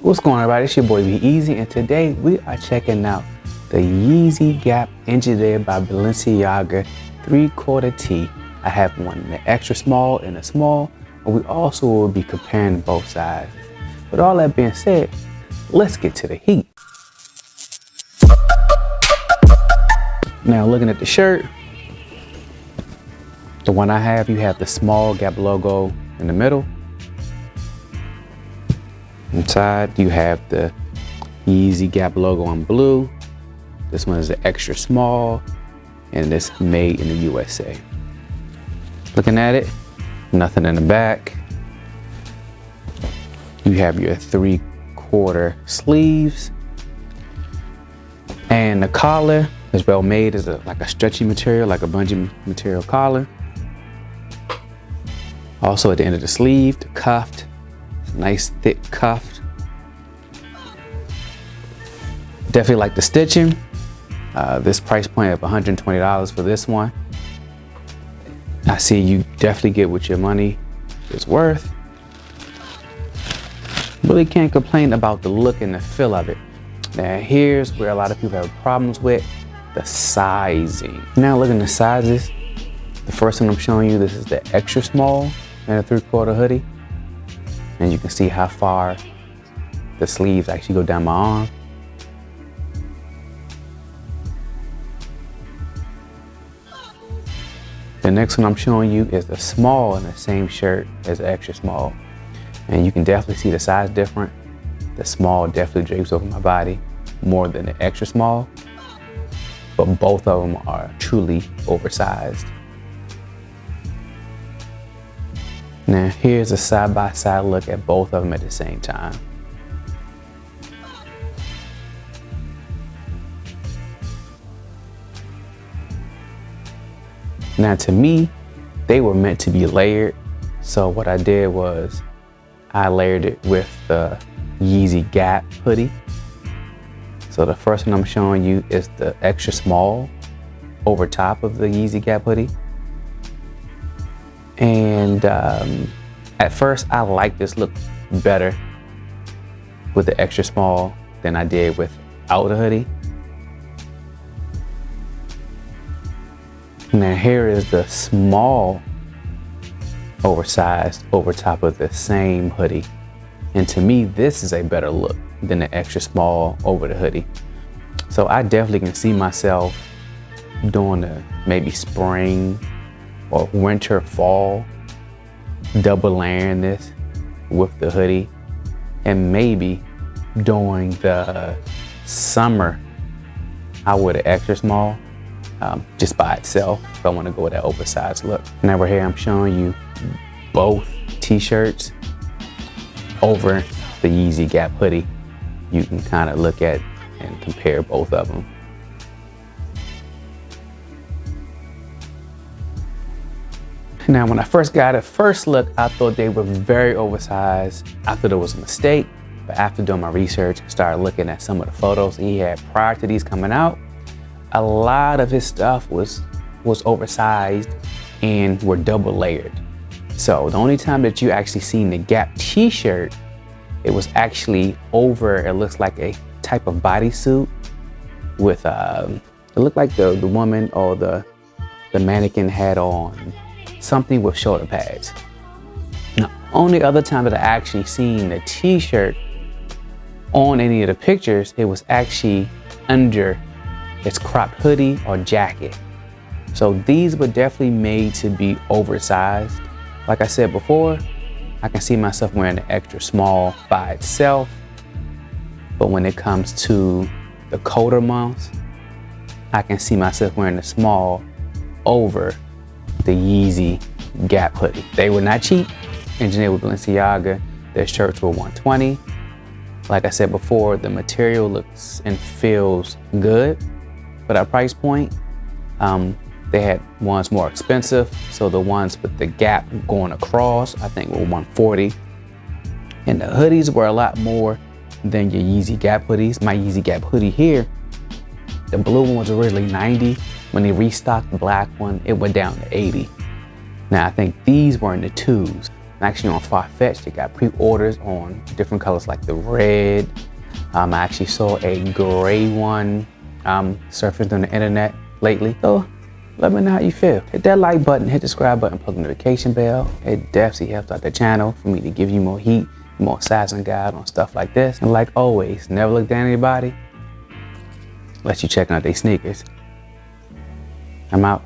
What's going on, everybody? It's your boy Yeezy, and today we are checking out the Yeezy Gap engineered by Balenciaga 3/4 tee. I have one in the extra small and a small, and we also will be comparing both sizes. With all that being said, let's get to the heat. Now, looking at the shirt, the one I have, you have the small Gap logo in the middle. Inside, you have the Yeezy Gap logo in blue. This one is the extra small, and it's made in the USA. Looking at it, nothing in the back. You have your 3/4 sleeves, and the collar is well made. It's like a stretchy material, like a bungee material collar. Also at the end of the sleeve, the cuffed. Nice thick cuff. Definitely like the stitching. This price point of $120 for this one. I see you definitely get what your money is worth. Really can't complain about the look and the feel of it. Now here's where a lot of people have problems with the sizing. Now looking at the sizes, the first one I'm showing you, this is the extra small and a 3/4 hoodie. And you can see how far the sleeves actually go down my arm. The next one I'm showing you is the small in the same shirt as the extra small. And you can definitely see the size different. The small definitely drapes over my body more than the extra small, but both of them are truly oversized. Now here's a side-by-side look at both of them at the same time. Now to me, they were meant to be layered. So what I did was I layered it with the Yeezy Gap hoodie. So the first one I'm showing you is the extra small over top of the Yeezy Gap hoodie. And at first I liked this look better with the extra small than I did without the hoodie. Now here is the small oversized over top of the same hoodie. And to me, this is a better look than the extra small over the hoodie. So I definitely can see myself doing the maybe spring or winter, fall, double layering this with the hoodie, and maybe during the summer, I would have extra small just by itself if I want to go with that oversized look. Now right here, I'm showing you both t-shirts over the Yeezy Gap hoodie. You can kind of look at and compare both of them. Now, when I first got it, first look, I thought they were very oversized. I thought it was a mistake, but after doing my research, I started looking at some of the photos he had prior to these coming out. A lot of his stuff was oversized and were double layered. So the only time that you actually seen the Gap t-shirt, it was actually over, it looks like a type of bodysuit with, it looked like the woman or the mannequin had on something with shoulder pads. Now, only other time that I actually seen the t-shirt on any of the pictures, it was actually under its cropped hoodie or jacket. So these were definitely made to be oversized. Like I said before, I can see myself wearing the extra small by itself, but when it comes to the colder months, I can see myself wearing the small over the Yeezy Gap hoodie. They were not cheap, engineered with Balenciaga. Their shirts were $120. Like I said before, the material looks and feels good for that price point. They had ones more expensive. So the ones with the Gap going across, I think were $140. And the hoodies were a lot more than your Yeezy Gap hoodies. My Yeezy Gap hoodie here, the blue one was originally $90. When they restocked the black one, it went down to $80. Now I think these were in the $2s. I'm actually on Farfetch. They got pre-orders on different colors like the red. I actually saw a gray one surfaced on the internet lately. So let me know how you feel. Hit that like button, hit the subscribe button, plug the notification bell. It definitely helps out the channel for me to give you more heat, more sizing guide on stuff like this. And like always, never look down anybody unless you checking out their sneakers. I'm out.